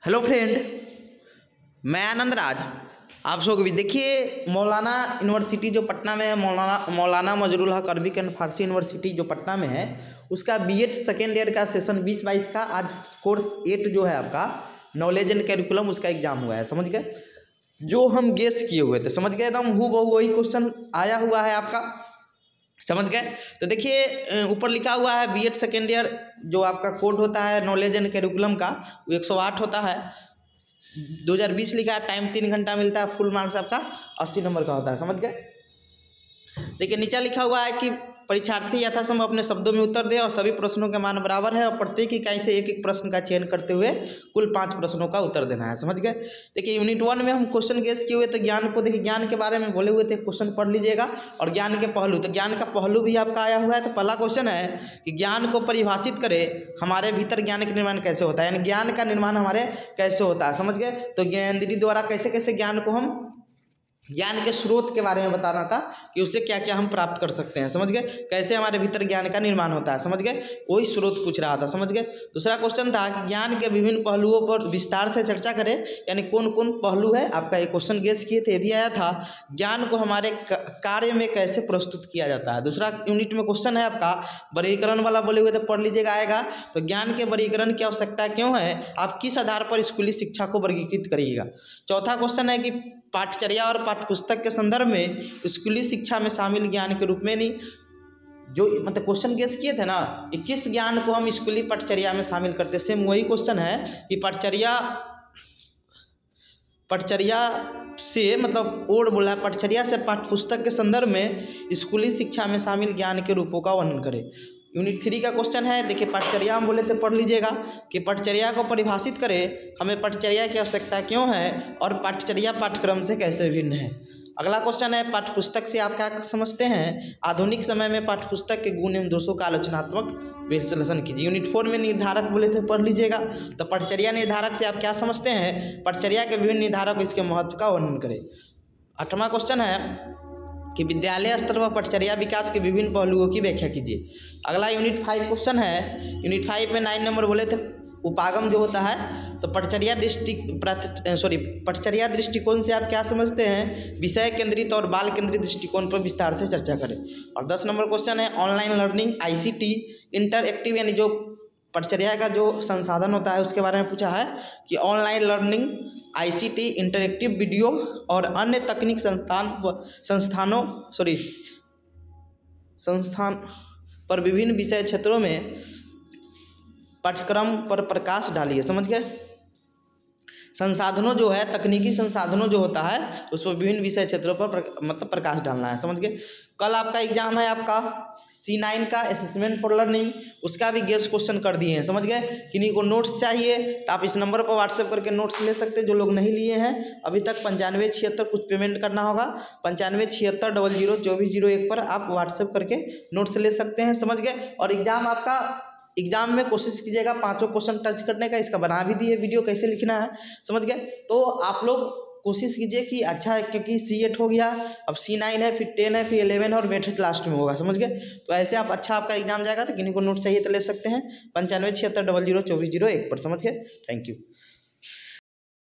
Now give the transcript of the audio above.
Hello friend, मैं आनंद राज आप सबको भी देखिए मौलाना यूनिवर्सिटी जो पटना में है, मौलाना मजरूल हक अरबिक एंड फारसी यूनिवर्सिटी जो पटना में है, उसका बीएड सेकेंड ईयर का सेशन 2022 का आज कोर्स 8 जो है आपका नॉलेज एंड कैरिकुलम उसका एग्जाम हुआ है। समझ गए, जो हम गेस किए हुए थे, समझ गए, एकदम हूबहू वही क्वेश्चन आया हुआ है आपका। समझ गए। तो देखिए ऊपर लिखा हुआ है बीएड सेकेंड ईयर जो आपका कोड होता है नॉलेज एंड कैरिकुलम का वो 108 होता है। 2020 लिखा है, टाइम 3 घंटा मिलता है, फुल मार्क्स आपका 80 नंबर का होता है। समझ गए। देखिए नीचे लिखा हुआ है कि परीक्षार्थी यथासंभव अपने शब्दों में उत्तर दे और सभी प्रश्नों के मान बराबर है और प्रत्येक इकाई से एक एक प्रश्न का चयन करते हुए कुल 5 प्रश्नों का उत्तर देना है। समझ गए। देखिए यूनिट 1 में हम क्वेश्चन गेस किए हुए थे ज्ञान को, देखिए ज्ञान के बारे में बोले हुए थे, क्वेश्चन पढ़ लीजिएगा। और ज्ञान के पहलू, तो ज्ञान का पहलू भी आपका आया हुआ है। तो पहला क्वेश्चन है कि ज्ञान को परिभाषित करे, हमारे भीतर ज्ञान का निर्माण कैसे होता है, यानी ज्ञान का निर्माण हमारे कैसे होता है। समझ गए। तो ज्ञानेंद्रिय द्वारा कैसे कैसे ज्ञान को हम, ज्ञान के स्रोत के बारे में बताना था कि उससे क्या क्या हम प्राप्त कर सकते हैं। समझ गए। कैसे हमारे भीतर ज्ञान का निर्माण होता है। समझ गए, वही स्रोत पूछ रहा था। समझ गए। दूसरा क्वेश्चन था कि ज्ञान के विभिन्न पहलुओं पर विस्तार से चर्चा करें, यानी कौन कौन पहलू है आपका, ये क्वेश्चन गेस किए थे, ये भी आया था। ज्ञान को हमारे कार्य में कैसे प्रस्तुत किया जाता है। दूसरा यूनिट में क्वेश्चन है आपका वर्गीकरण वाला, बोले हुए थे, पढ़ लीजिएगा, आएगा। तो ज्ञान के वर्गीकरण की आवश्यकता क्यों है, आप किस आधार पर स्कूली शिक्षा को वर्गीकृत करिएगा। चौथा क्वेश्चन है कि पाठचर्या और पाठ्यपुस्तक के संदर्भ में स्कूली शिक्षा में शामिल ज्ञान के रूप में नहीं, जो मतलब क्वेश्चन गेस किए थे ना, कि किस ज्ञान को हम स्कूली पाठचर्या में शामिल करते, सेम वही क्वेश्चन है कि पाठचर्या से मतलब और बोला है, पाठचर्या से पाठ्यपुस्तक के संदर्भ में स्कूली शिक्षा में शामिल ज्ञान के रूपों का वर्णन करें। यूनिट 3 का क्वेश्चन है, देखिए पाठचर्या हम बोले थे, पढ़ लीजिएगा, कि पाठचर्या को परिभाषित करें, हमें पाठचर्या की आवश्यकता क्यों है और पाठचर्या पाठ्यक्रम से कैसे भिन्न है। अगला क्वेश्चन है पाठ्यपुस्तक से आप क्या समझते हैं, आधुनिक समय में पाठ्यपुस्तक के गुण एवं दोषों का आलोचनात्मक विश्लेषण कीजिए। यूनिट 4 में निर्धारक बोले थे, पढ़ लीजिएगा। तो पाठचर्या निर्धारक से आप क्या समझते हैं, पाठचर्या के विभिन्न निर्धारक, इसके महत्व का वर्णन करें। 8वां क्वेश्चन है कि विद्यालय स्तर पर पाठचर्या विकास के विभिन्न पहलुओं की व्याख्या कीजिए। अगला यूनिट 5 क्वेश्चन है, यूनिट 5 में 9 नंबर बोले थे उपागम जो होता है, तो पाठचर्या दृष्टिकोण से आप क्या समझते हैं, विषय केंद्रित और बाल केंद्रित दृष्टिकोण पर विस्तार से चर्चा करें। और 10 नंबर क्वेश्चन है ऑनलाइन लर्निंग आईसीटी इंटरएक्टिव, यानी जो पाठचर्या का जो संसाधन होता है उसके बारे में पूछा है कि online learning ICT interactive video और अन्य तकनीक संस्थान पर विभिन्न विषय क्षेत्रों में पाठ्यक्रम पर प्रकाश डालिए। समझ गए। संसाधनों जो है, तकनीकी संसाधनों जो होता है उस पर विभिन्न विषय क्षेत्रों पर मतलब प्रकाश डालना है। समझ गए। कल आपका एग्जाम है आपका C9 का असेसमेंट फॉर लर्निंग, उसका भी गेस क्वेश्चन कर दिए हैं। समझ गए। किन्हीं को नोट्स चाहिए तो आप इस नंबर पर व्हाट्सएप करके नोट्स ले सकते हैं, जो लोग नहीं लिए हैं अभी तक। 9576 कुछ पेमेंट करना होगा, 9576 002401 पर आप व्हाट्सएप करके नोट्स ले सकते हैं। समझ गए। और एग्जाम में कोशिश कीजिएगा 5 क्वेश्चन टच करने का, इसका बना भी दिए वीडियो कैसे लिखना है। समझ गए। तो आप लोग कोशिश कीजिए कि अच्छा है, क्योंकि C8 हो गया, अब C9 है, फिर 10 है, फिर 11 और मैट्रिक लास्ट में होगा। समझ गए। तो ऐसे आप अच्छा आपका एग्जाम जाएगा। तो किन्हीं को नोट चाहिए तो ले सकते हैं 9576 002401 पर। समझ गए। Thank you.